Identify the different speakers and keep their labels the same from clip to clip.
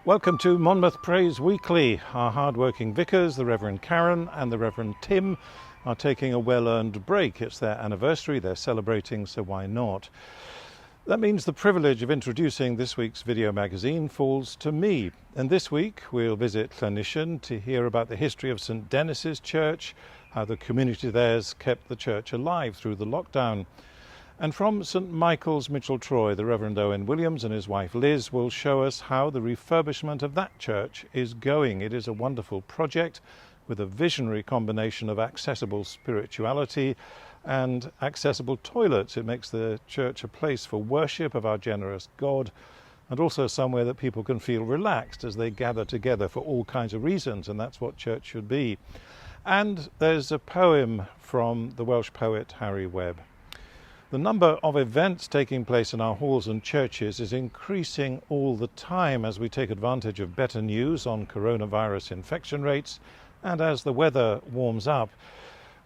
Speaker 1: Welcome to Monmouth Praise Weekly. Our hard-working vicars, the Reverend Karen and the Reverend Tim, are taking a well-earned break. It's their anniversary, they're celebrating, so why not? That means the privilege of introducing this week's video magazine falls to me. And this week we'll visit Llanishen to hear about the history of St Dennis's Church, how the community there's kept the church alive through the lockdown. And from St Michael's, Mitchell-Troy, the Reverend Owen Williams and his wife Liz will show us how the refurbishment of that church is going. It is a wonderful project with a visionary combination of accessible spirituality and accessible toilets. It makes the church a place for worship of our generous God, and also somewhere that people can feel relaxed as they gather together for all kinds of reasons, and that's what church should be. And there's a poem from the Welsh poet Harry Webb. The number of events taking place in our halls and churches is increasing all the time as we take advantage of better news on coronavirus infection rates and as the weather warms up.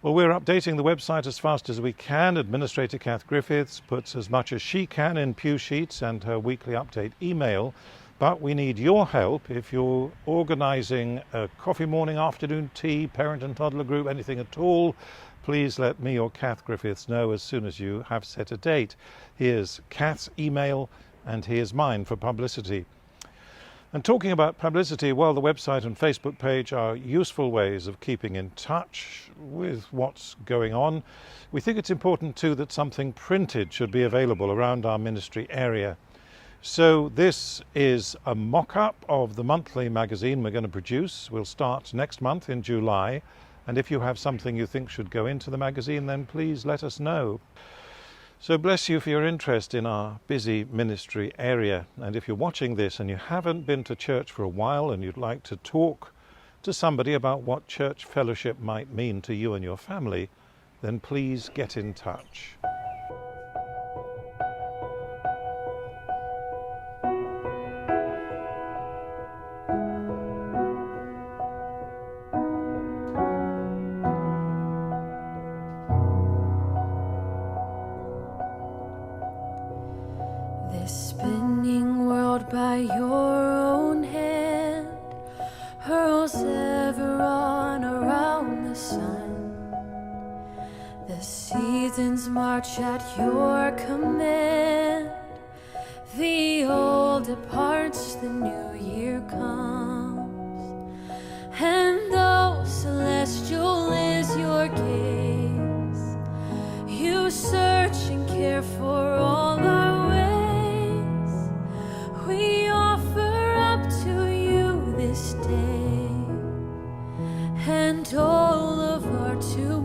Speaker 1: Well, we're updating the website as fast as we can. Administrator Kath Griffiths puts as much as she can in pew sheets and her weekly update email, but we need your help if you're organising a coffee morning, afternoon tea, parent and toddler group, anything at all. Please let me or Kath Griffiths know as soon as you have set a date. Here's Kath's email and here's mine for publicity. And talking about publicity, well, the website and Facebook page are useful ways of keeping in touch with what's going on. We think it's important too that something printed should be available around our ministry area. So this is a mock-up of the monthly magazine we're going to produce. We'll start next month in July. And if you have something you think should go into the magazine, then please let us know. So bless you for your interest in our busy ministry area. And if you're watching this and you haven't been to church for a while and you'd like to talk to somebody about what church fellowship might mean to you and your family, then please get in touch.
Speaker 2: This spinning world by your own hand hurls ever on around the sun. The seasons march at your command. The old departs, the new year comes. And though celestial is your gaze, you search and care for all our ways. We offer up to you this day and all of our tomorrows.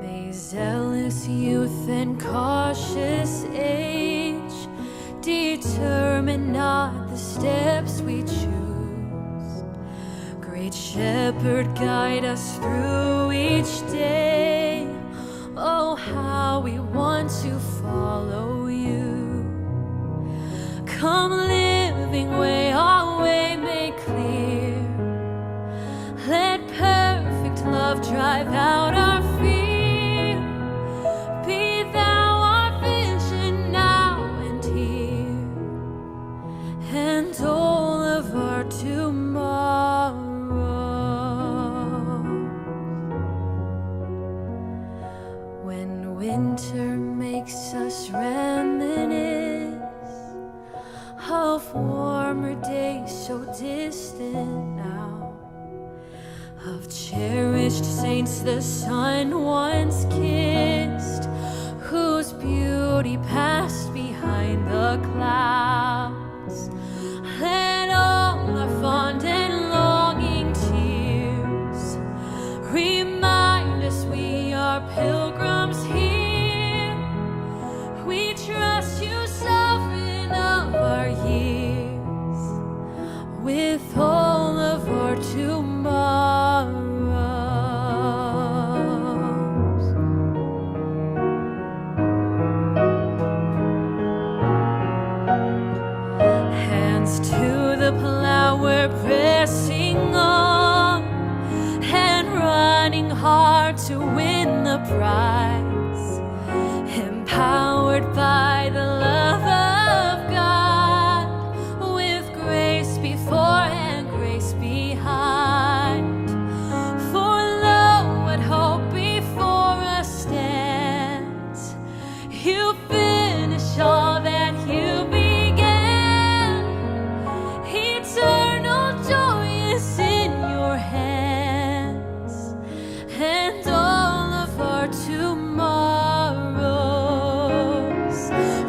Speaker 2: May zealous youth and cautious age determine not the steps we choose. Great Shepherd, guide us through each day. Oh, how we want to follow you. Come, living way, our way make clear. Let perfect love drive out our fear. Be thou our vision now and here, and all of our tomorrow. When winter makes us reminisce of warmer days so distant now, of cherished saints the sun once kissed, whose beauty passed behind the clouds. Let all our fond and longing tears remind us we are pilgrims here. We trust you, sovereign of our years, with all of our tomorrows. Hands to the plow, we're pressing on and running to win the prize, empowered by the love of God, with grace before and grace behind. For lo, what hope before us stands. You finish all that you began. Eternal joy is in your hands, and all of our tomorrows.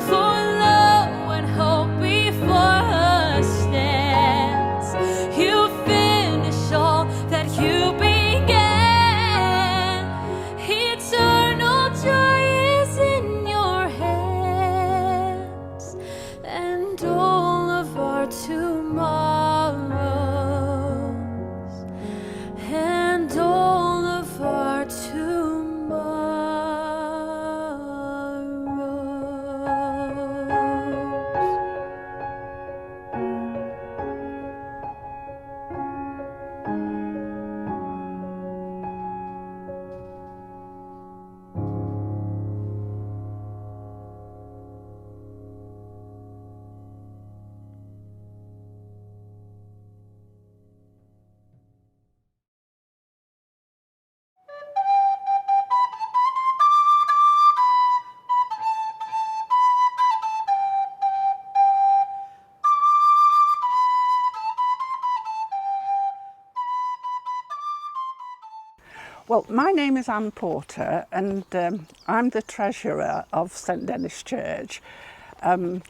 Speaker 2: For lo, what hope before us stands. You finish all that you began. Eternal joy is in your hands, and all of our tomorrows, and all of our tomorrows.
Speaker 3: Well, my name is Anne Porter, and I'm the treasurer of St Dennis Church. And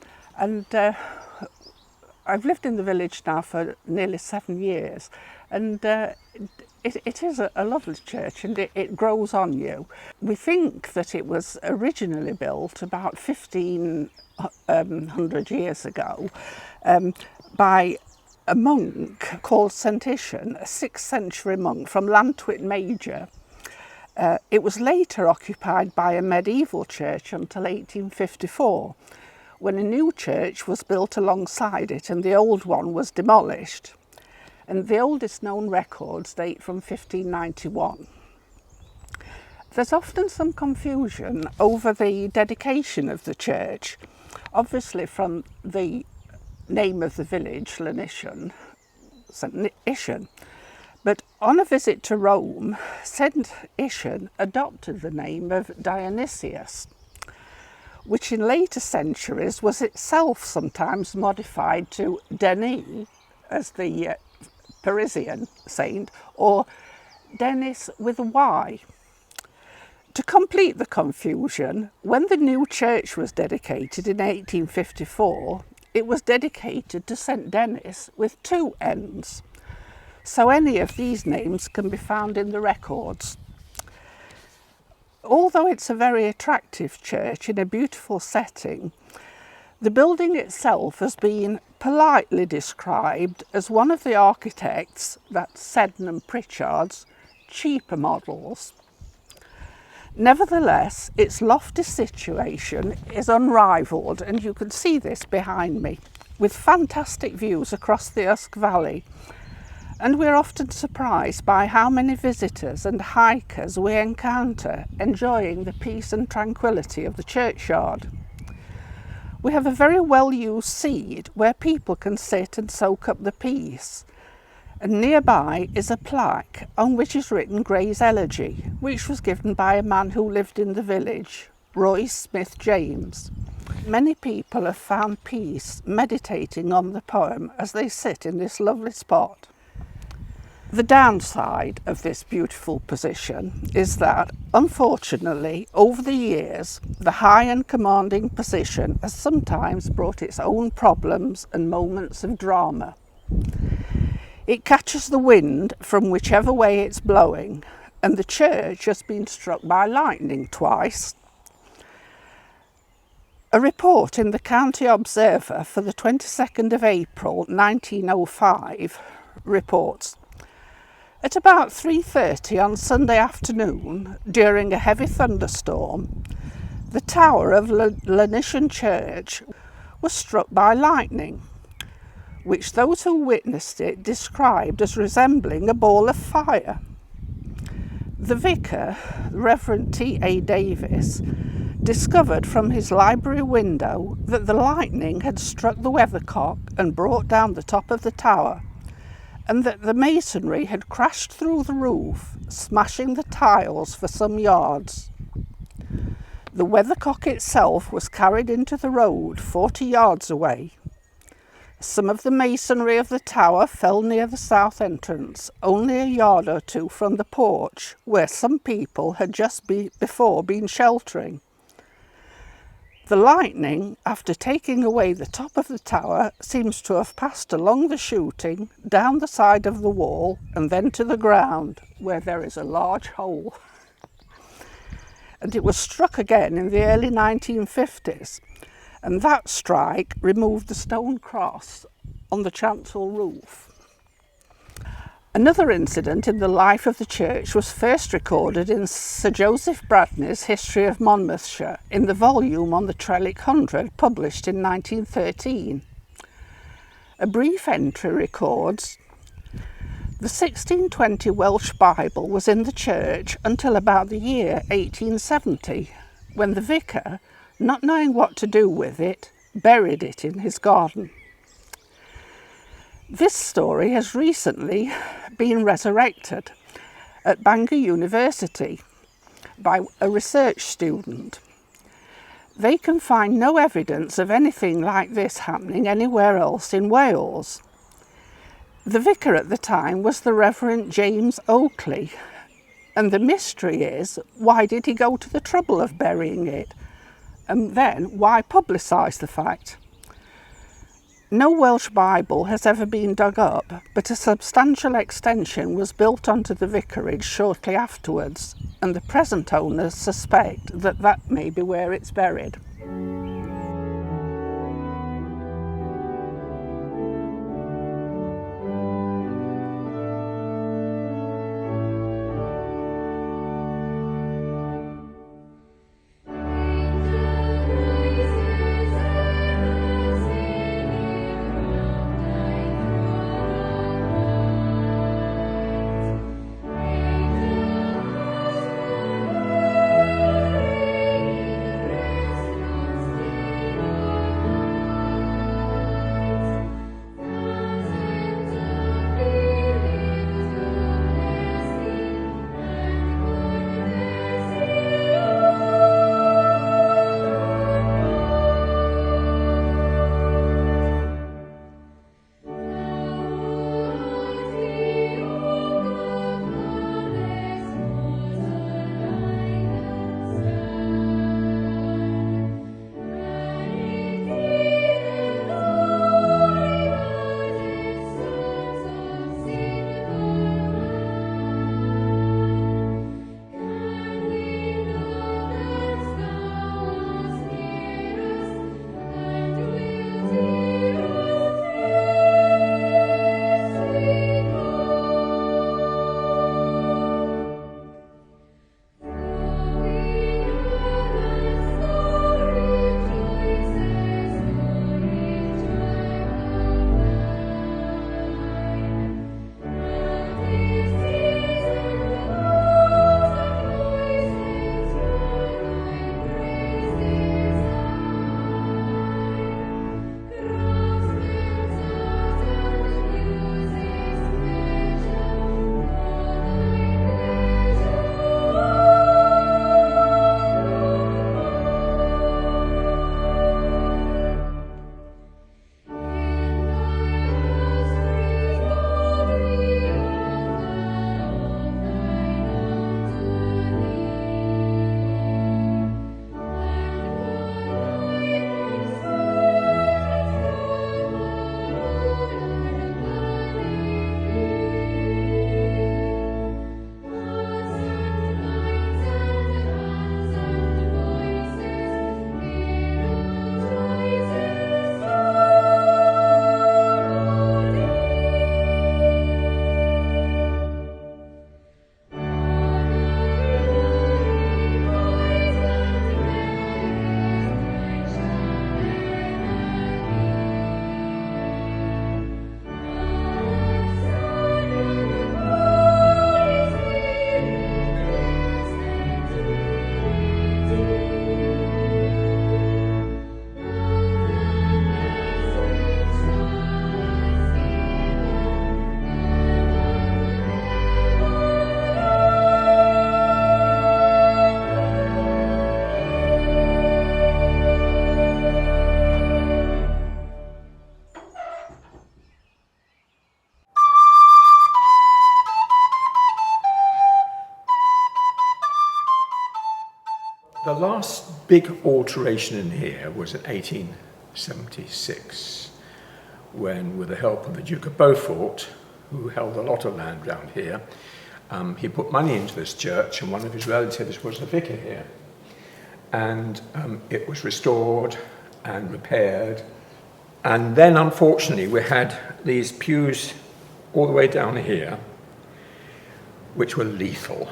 Speaker 3: I've lived in the village now for nearly 7 years, and it is a lovely church, and it grows on you. We think that it was originally built about 1500 years ago by a monk called St Isham, a 6th century monk from Llantwit Major. It was later occupied by a medieval church until 1854, when a new church was built alongside it and the old one was demolished. And the oldest known records date from 1591. There's often some confusion over the dedication of the church, obviously from the name of the village, St Isham. But on a visit to Rome, St Isham adopted the name of Dionysius, which in later centuries was itself sometimes modified to Denis, as the Parisian saint, or Denis with a Y. To complete the confusion, when the new church was dedicated in 1854, it was dedicated to St Denis with 2 N's. So any of these names can be found in the records. Although it's a very attractive church in a beautiful setting, the building itself has been politely described as one of the architects, that's Seddon and Pritchard's, cheaper models. Nevertheless, its lofty situation is unrivalled, and you can see this behind me, with fantastic views across the Usk Valley. And we're often surprised by how many visitors and hikers we encounter enjoying the peace and tranquility of the churchyard. We have a very well-used seat where people can sit and soak up the peace. And nearby is a plaque on which is written Gray's Elegy, which was given by a man who lived in the village, Royce Smith James. Many people have found peace meditating on the poem as they sit in this lovely spot. The downside of this beautiful position is that, unfortunately, over the years, the high and commanding position has sometimes brought its own problems and moments of drama. It catches the wind from whichever way it's blowing, and the church has been struck by lightning twice. A report in the County Observer for the 22nd of April 1905 reports, at about 3:30 on Sunday afternoon, during a heavy thunderstorm, the tower of Lanishan Church was struck by lightning, which those who witnessed it described as resembling a ball of fire. The vicar, Reverend T.A. Davis, discovered from his library window that the lightning had struck the weathercock and brought down the top of the tower, and that the masonry had crashed through the roof, smashing the tiles for some yards. The weathercock itself was carried into the road 40 yards away. Some of the masonry of the tower fell near the south entrance, only a yard or two from the porch, where some people had just before been sheltering. The lightning, after taking away the top of the tower, seems to have passed along the shooting, down the side of the wall, and then to the ground, where there is a large hole. And it was struck again in the early 1950s, and that strike removed the stone cross on the chancel roof. Another incident in the life of the church was first recorded in Sir Joseph Bradney's History of Monmouthshire in the volume on the Trellick 100 published in 1913. A brief entry records, "The 1620 Welsh Bible was in the church until about the year 1870, when the vicar, not knowing what to do with it, buried it in his garden." This story has recently been resurrected at Bangor University by a research student. They can find no evidence of anything like this happening anywhere else in Wales. The vicar at the time was the Reverend James Oakley, and the mystery is, why did he go to the trouble of burying it? And then, why publicise the fact? No Welsh Bible has ever been dug up, but a substantial extension was built onto the vicarage shortly afterwards, and the present owners suspect that that may be where it's buried.
Speaker 4: The last big alteration in here was in 1876, when, with the help of the Duke of Beaufort, who held a lot of land around here, he put money into this church, and one of his relatives was the vicar here. And it was restored and repaired. And then, unfortunately, we had these pews all the way down here, which were lethal.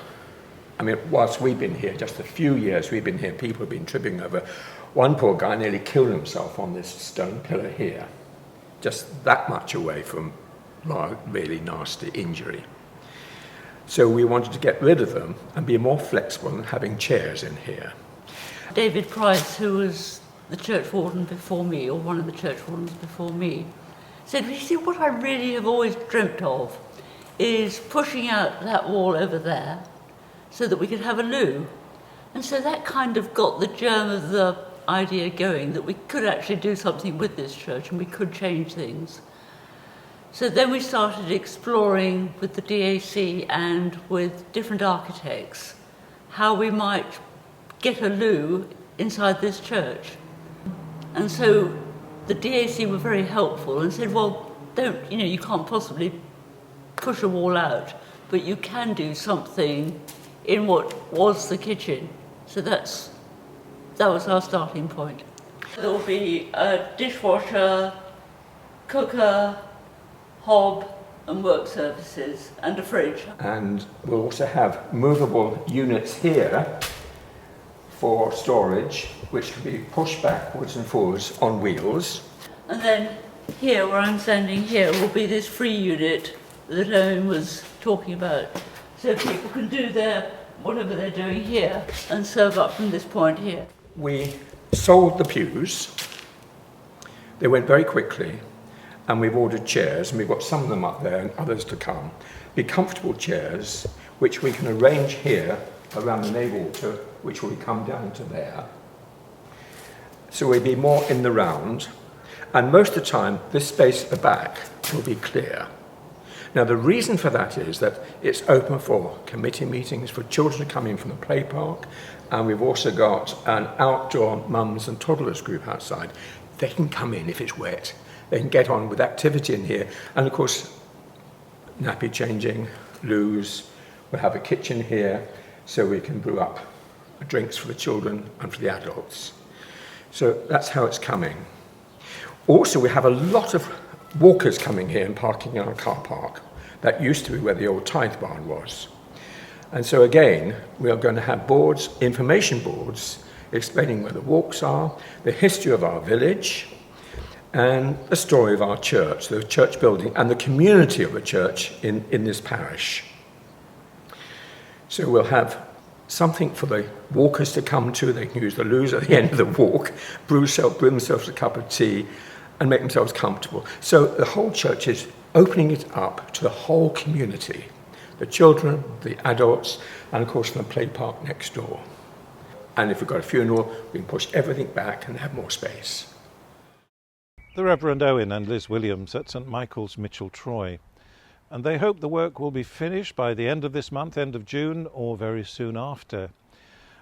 Speaker 4: I mean, whilst we've been here, just a few years we've been here, people have been tripping over. One poor guy nearly killed himself on this stone pillar here, just that much away from really nasty injury. So we wanted to get rid of them and be more flexible than having chairs in here.
Speaker 5: David Price, who was the church warden before me, or one of the church wardens before me, said, "You see, what I really have always dreamt of is pushing out that wall over there so that we could have a loo." And so that kind of got the germ of the idea going that we could actually do something with this church and we could change things. So then we started exploring with the DAC and with different architects how we might get a loo inside this church. And so the DAC were very helpful and said, well, you can't possibly push a wall out, but you can do something in what was the kitchen. So that was our starting point. There will be a dishwasher, cooker, hob and work surfaces, and a fridge. And
Speaker 4: we'll also have movable units here for storage, which can be pushed backwards and forwards on wheels.
Speaker 5: And then here, where I'm standing here, will be this free unit that Owen was talking about. So people can do whatever they're doing here and serve up from this point here.
Speaker 4: We sold the pews. They went very quickly, and we've ordered chairs, and we've got some of them up there and others to come. Be comfortable chairs, which we can arrange here around the nave altar, which will come down to there. So we'll be more in the round, and most of the time this space at the back will be clear. Now the reason for that is that it's open for committee meetings, for children to come in from the play park, and we've also got an outdoor mums and toddlers group outside. They can come in if it's wet. They can get on with activity in here, and of course nappy changing, loos. We'll have a kitchen here so we can brew up drinks for the children and for the adults. So that's how it's coming. Also, we have a lot of walkers coming here and parking in our car park. That used to be where the old tithe barn was. And so again, we are going to have boards, information boards, explaining where the walks are, the history of our village, and the story of our church, the church building, and the community of the church in this parish. So we'll have something for the walkers to come to. They can use the loos at the end of the walk, brew themselves a cup of tea, and make themselves comfortable. So the whole church is opening it up to the whole community, the children, the adults, and of course the play park next door. And if we've got a funeral, we can push everything back and have more space.
Speaker 1: The Reverend Owen and Liz Williams at St Michael's, Mitchell Troy. And they hope the work will be finished by the end of this month, end of June, or very soon after.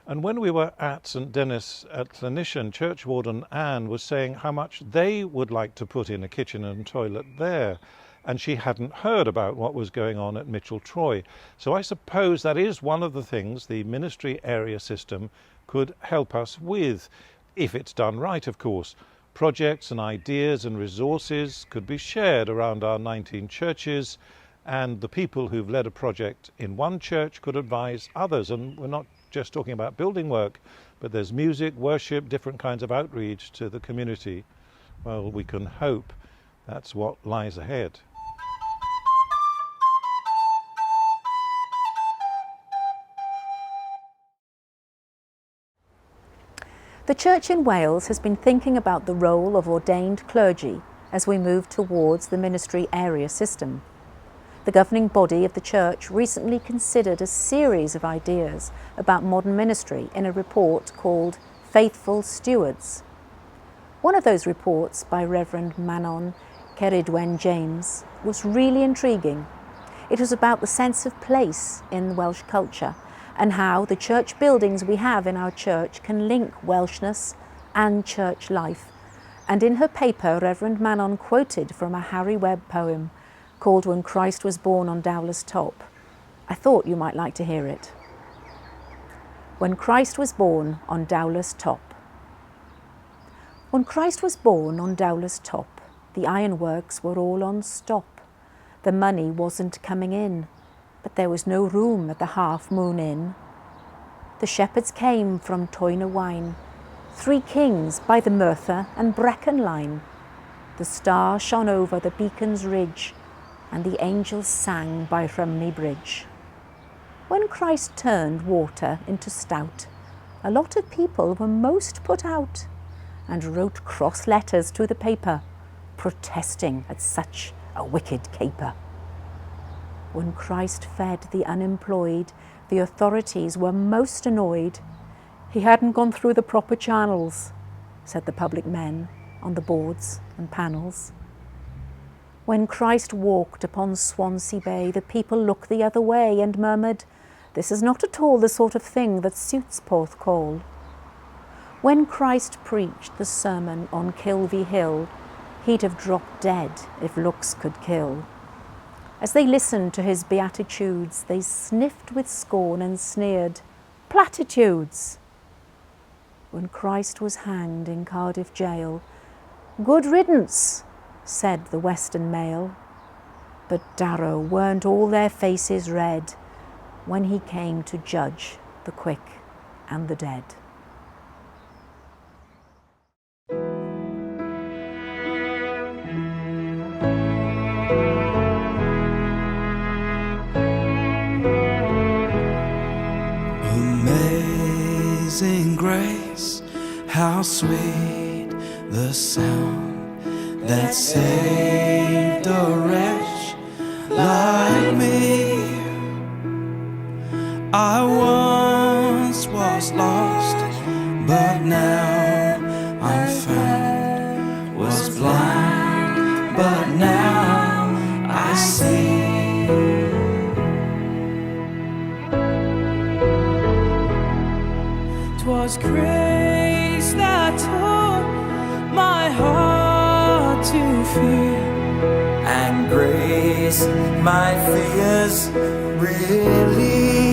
Speaker 1: And when we were at St Denis at Clinician, Churchwarden Anne was saying how much they would like to put in a kitchen and toilet there, and she hadn't heard about what was going on at Mitchell Troy. So I suppose that is one of the things the ministry area system could help us with, if it's done right, of course. Projects and ideas and resources could be shared around our 19 churches, and the people who've led a project in one church could advise others. And we're not just talking about building work, but there's music, worship, different kinds of outreach to the community. Well, we can hope that's what lies ahead.
Speaker 6: The Church in Wales has been thinking about the role of ordained clergy as we move towards the ministry area system. The governing body of the Church recently considered a series of ideas about modern ministry in a report called Faithful Stewards. One of those reports, by Reverend Manon Ceridwen James, was really intriguing. It was about the sense of place in Welsh culture and how the church buildings we have in our church can link Welshness and church life. And in her paper, Reverend Manon quoted from a Harry Webb poem called When Christ Was Born on Dowler's Top. I thought you might like to hear it. When Christ was born on Dowler's top. When Christ was born on Dowler's top, the ironworks were all on stop. The money wasn't coming in, but there was no room at the Half Moon Inn. The shepherds came from Toyner Wine, 3 kings by the Merthyr and Brecon line. The star shone over the beacon's ridge, and the angels sang by Rhymney Bridge. When Christ turned water into stout, a lot of people were most put out, and wrote cross letters to the paper, protesting at such a wicked caper. When Christ fed the unemployed, the authorities were most annoyed. He hadn't gone through the proper channels, said the public men on the boards and panels. When Christ walked upon Swansea Bay, the people looked the other way and murmured, "This is not at all the sort of thing that suits Porthcawl." When Christ preached the sermon on Kilvey Hill, he'd have dropped dead if looks could kill. As they listened to his beatitudes, they sniffed with scorn and sneered, "Platitudes!" When Christ was hanged in Cardiff jail, "Good riddance," said the Western Mail. But Darrow weren't all their faces red when he came to judge the quick and the dead.
Speaker 7: Amazing grace, how sweet the sound that saved a wretch like me. I once was lost, but now I'm found. Was blind, but now I see. 'Twas grace that taught my heart to fear, and grace my fears relieved.